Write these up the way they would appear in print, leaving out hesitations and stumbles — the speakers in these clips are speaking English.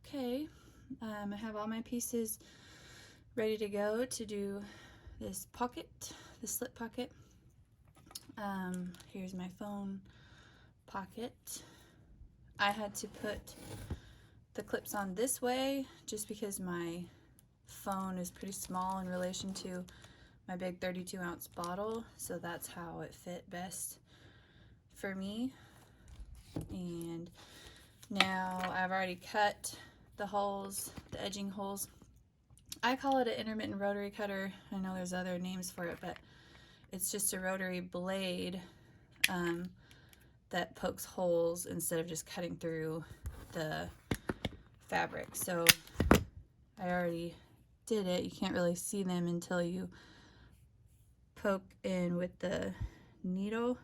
Okay, I have all my pieces ready to go to do this pocket, the slip pocket. Here's my phone pocket. I had to put the clips on this way just because my phone is pretty small in relation to my big 32-ounce bottle, so that's how it fit best for me. And now I've already cut the holes, the edging holes. I call it an intermittent rotary cutter. I know there's other names for it, but it's just a rotary blade that pokes holes instead of just cutting through the fabric. So I already did it. You can't really see them until you poke in with the needle.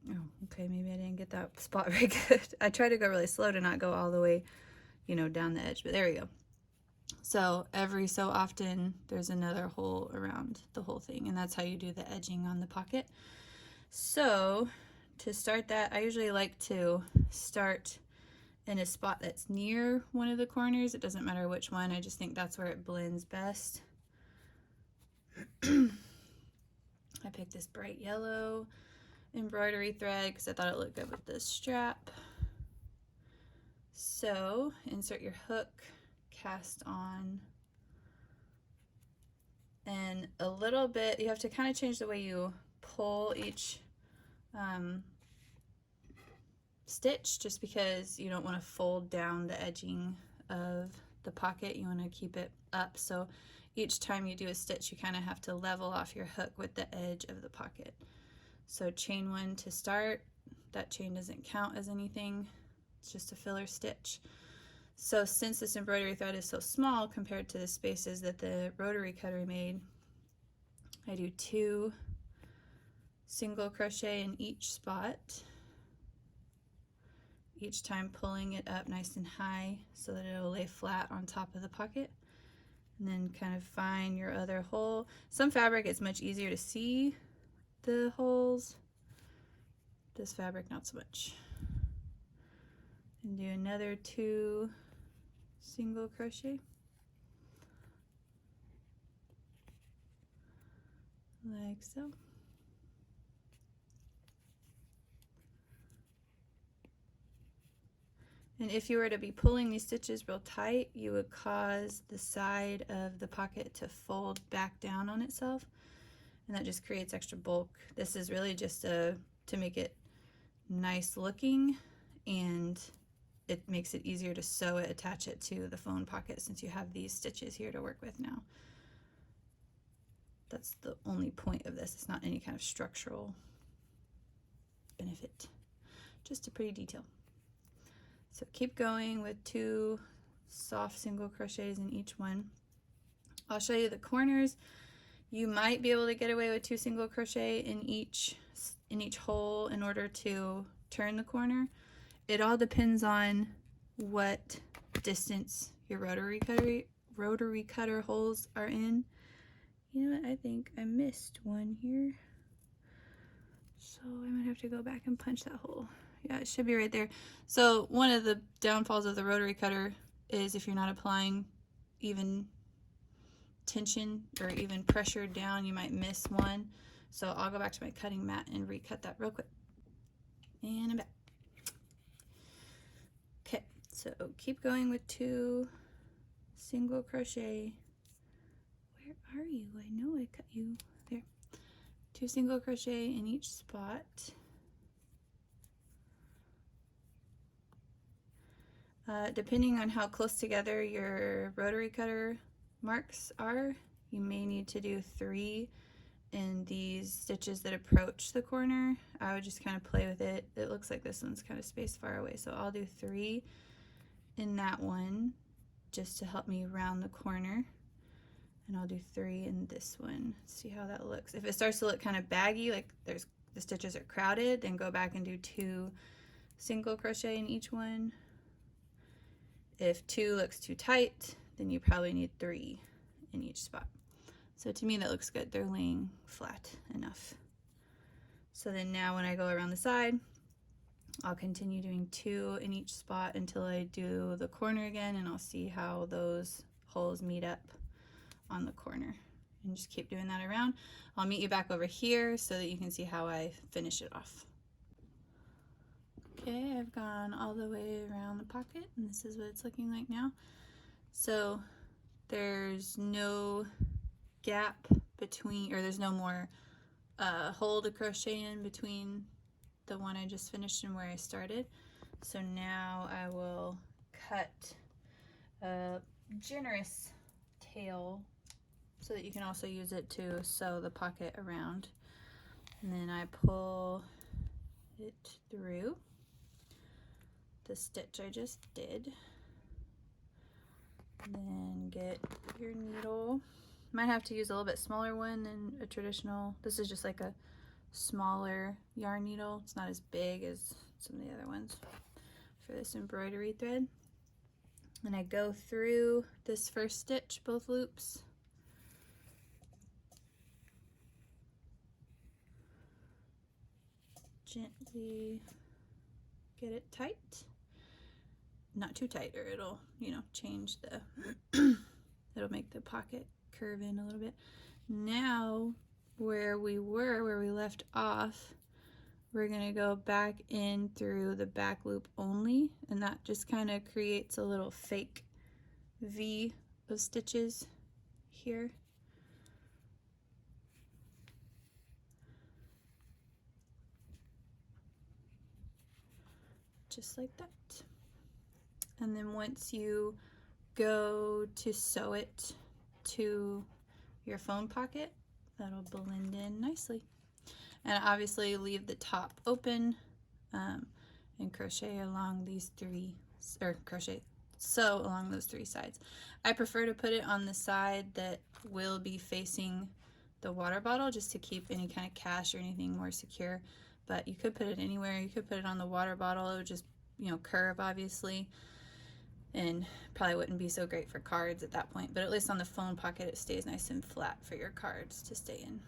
Oh, okay, maybe I didn't get that spot very good. I try to go really slow to not go all the way, you know, down the edge, but there we go. So every so often there's another hole around the whole thing, and that's how you do the edging on the pocket. So to start that, I usually like to start in a spot that's near one of the corners. It doesn't matter which one, I just think that's where it blends best. I picked this bright yellow embroidery thread because I thought it looked good with this strap. So insert your hook, cast on, and a little bit, you have to kind of change the way you pull each stitch, just because you don't want to fold down the edging of the pocket. You want to keep it up, so each time you do a stitch you kind of have to level off your hook with the edge of the pocket. So chain one to start. That chain doesn't count as anything, it's just a filler stitch. So since this embroidery thread is so small compared to the spaces that the rotary cutter made, I do 2 single crochet in each spot, each time pulling it up nice and high so that it'll lay flat on top of the pocket, and then kind of find your other hole. Some fabric it's much easier to see the holes, this fabric not so much. And do another 2 single crochet like so. And if you were to be pulling these stitches real tight, you would cause the side of the pocket to fold back down on itself, and that just creates extra bulk. This is really just to make it nice looking, and it makes it easier to sew it, attach it to the phone pocket since you have these stitches here to work with now. That's the only point of this. It's not any kind of structural benefit, just a pretty detail. So keep going with 2 soft single crochets in each one. I'll show you the corners. You might be able to get away with 2 single crochet in each hole in order to turn the corner. It all depends on what distance your rotary cutter holes are in. You know what, I think I missed one here, so I might have to go back and punch that hole. Yeah, it should be right there. So one of the downfalls of the rotary cutter is if you're not applying even tension or even pressure down, you might miss one. So I'll go back to my cutting mat and recut that real quick. And I'm back. Okay, so keep going with 2 single crochet. Where are you? I know I cut you. There. 2 single crochet in each spot. Depending on how close together your rotary cutter marks are, you may need to do 3 in these stitches that approach the corner. I would just kind of play with it. It looks like this one's kind of spaced far away, so I'll do 3 in that one just to help me round the corner, and I'll do 3 in this one. See how that looks. If it starts to look kind of baggy, like the stitches are crowded, then go back and do 2 single crochet in each one. If 2 looks too tight, then you probably need 3 in each spot. So to me that looks good. They're laying flat enough. So then now when I go around the side, I'll continue doing 2 in each spot until I do the corner again, and I'll see how those holes meet up on the corner, and just keep doing that around. I'll meet you back over here so that you can see how I finish it off. Okay, I've gone all the way around the pocket, and this is what it's looking like now. So there's no gap between, or there's no more hole to crochet in between the one I just finished and where I started. So now I will cut a generous tail so that you can also use it to sew the pocket around. And then I pull it through the stitch I just did. And then get your needle. Might have to use a little bit smaller one than a traditional. This is just like a smaller yarn needle. It's not as big as some of the other ones for this embroidery thread. And I go through this first stitch, both loops. Gently get it tight. Not too tight or it'll, you know, change the, it'll make the pocket curve in a little bit. Now, where we left off, we're gonna go back in through the back loop only, and that just kind of creates a little fake V of stitches here. Just like that. And then once you go to sew it to your phone pocket, that'll blend in nicely. And obviously leave the top open and crochet along these 3, or sew along those 3 sides. I prefer to put it on the side that will be facing the water bottle, just to keep any kind of cache or anything more secure. But you could put it anywhere. You could put it on the water bottle. It would just, you know, curve obviously, and probably wouldn't be so great for cards at that point. But at least on the phone pocket, it stays nice and flat for your cards to stay in.